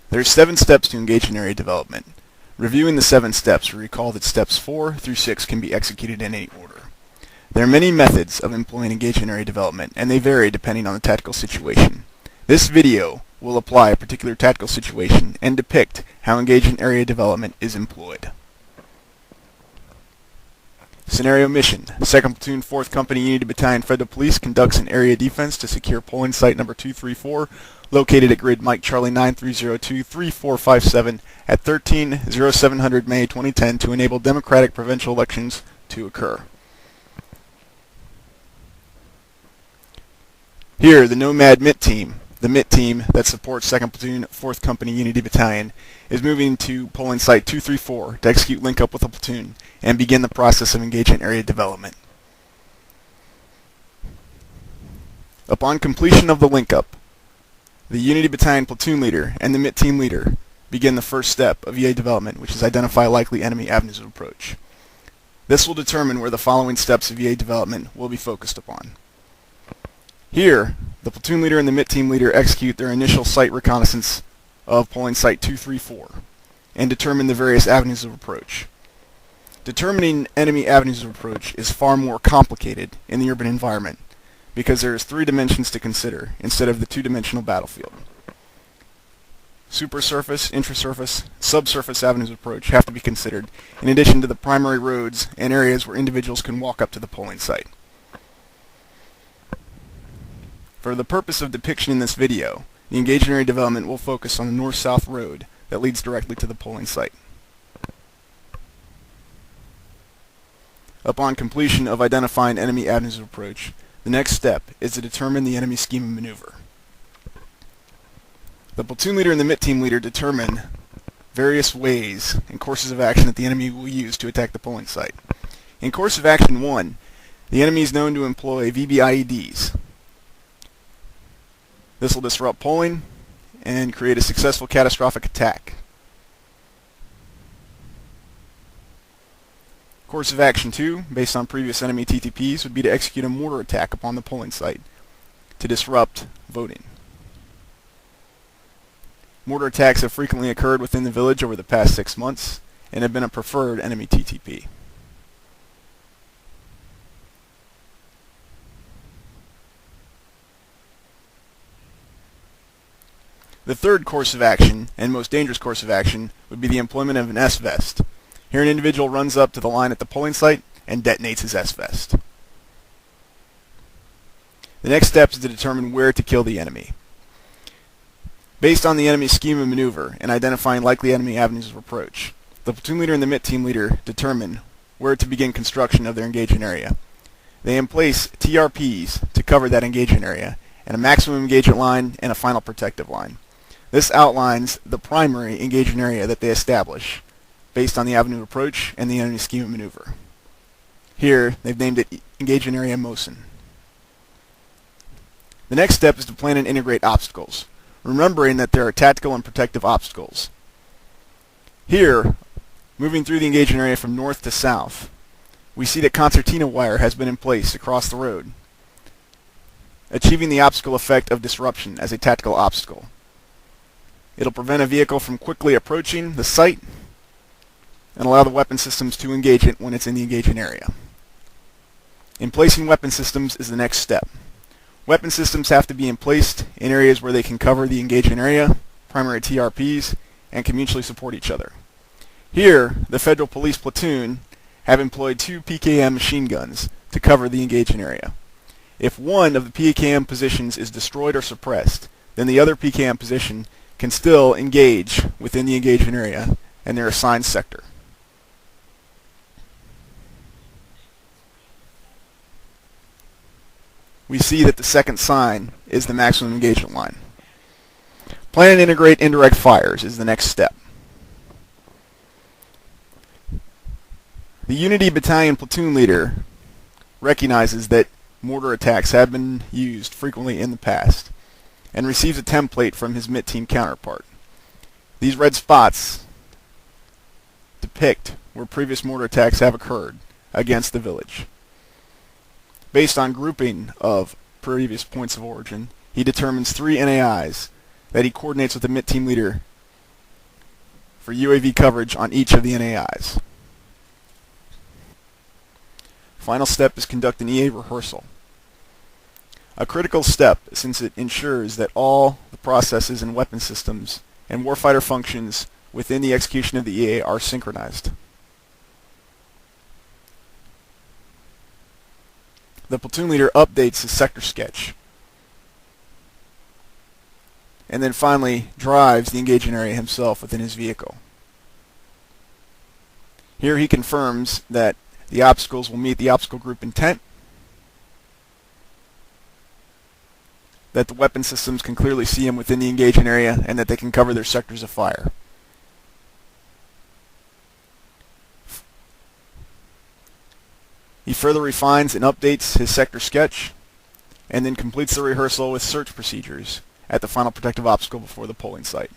There are 7 steps to engage in area development. Reviewing the 7 steps, we recall that steps 4 through 6 can be executed in any order. There are many methods of employing engage in area development, and they vary depending on the tactical situation. This video will apply a particular tactical situation and depict how engage in area development is employed. Scenario mission. 2nd Platoon, 4th Company, Unity Battalion, Federal Police conducts an area defense to secure polling site number 234, located at grid Mike Charlie 9302-3457 at 13-0700 May 2010 to enable democratic provincial elections to occur. Here, the Nomad MIT team, the MIT team that supports 2nd Platoon, 4th Company, Unity Battalion, is moving to polling site 234 to execute link-up with the platoon and begin the process of engagement area development. Upon completion of the link-up, the Unity Battalion platoon leader and the MIT team leader begin the first step of EA development, which is identify likely enemy avenues of approach. This will determine where the following steps of EA development will be focused upon. Here, the platoon leader and the MIT team leader execute their initial site reconnaissance of polling site 234 and determine the various avenues of approach. Determining enemy avenues of approach is far more complicated in the urban environment because there is 3 dimensions to consider instead of the 2-dimensional battlefield. Supersurface, intrasurface, subsurface avenues of approach have to be considered in addition to the primary roads and areas where individuals can walk up to the polling site. For the purpose of depiction in this video, the engagement area development will focus on the north-south road that leads directly to the polling site. Upon completion of identifying enemy avenues of approach, the next step is to determine the enemy scheme of maneuver. The platoon leader and the MIT team leader determine various ways and courses of action that the enemy will use to attack the polling site. In course of action 1, the enemy is known to employ VBIEDs. This will disrupt polling and create a successful catastrophic attack. Course of action 2, based on previous enemy TTPs, would be to execute a mortar attack upon the polling site to disrupt voting. Mortar attacks have frequently occurred within the village over the past 6 months and have been a preferred enemy TTP. The third course of action, and most dangerous course of action, would be the employment of an S-vest. Here an individual runs up to the line at the polling site and detonates his S-vest. The next step is to determine where to kill the enemy. Based on the enemy's scheme of maneuver and identifying likely enemy avenues of approach, the platoon leader and the MIT team leader determine where to begin construction of their engagement area. They emplace TRPs to cover that engagement area, and a maximum engagement line and a final protective line. This outlines the primary engagement area that they establish, based on the avenue of approach and the enemy scheme of maneuver. Here, they've named it Engagement Area Mosin. The next step is to plan and integrate obstacles, remembering that there are tactical and protective obstacles. Here, moving through the engagement area from north to south, we see that concertina wire has been in place across the road, achieving the obstacle effect of disruption as a tactical obstacle. It'll prevent a vehicle from quickly approaching the site and allow the weapon systems to engage it when it's in the engagement area. In placing weapon systems is the next step. Weapon systems have to be placed in areas where they can cover the engagement area, primary TRPs, and can mutually support each other. Here, the Federal Police Platoon have employed 2 PKM machine guns to cover the engagement area. If one of the PKM positions is destroyed or suppressed, then the other PKM position can still engage within the engagement area and their assigned sector. We see that the second sign is the maximum engagement line. Plan and integrate indirect fires is the next step. The Unity Battalion platoon leader recognizes that mortar attacks have been used frequently in the past and receives a template from his MIT team counterpart. These red spots depict where previous mortar attacks have occurred against the village. Based on grouping of previous points of origin, he determines 3 NAIs that he coordinates with the MIT team leader for UAV coverage on each of the NAIs. Final step is conduct an EA rehearsal. A critical step since it ensures that all the processes and weapon systems and warfighter functions within the execution of the EA are synchronized. The platoon leader updates his sector sketch, and then finally drives the engagement area himself within his vehicle. Here he confirms that the obstacles will meet the obstacle group intent, that the weapon systems can clearly see him within the engagement area, and that they can cover their sectors of fire. He further refines and updates his sector sketch, and then completes the rehearsal with search procedures at the final protective obstacle before the polling site.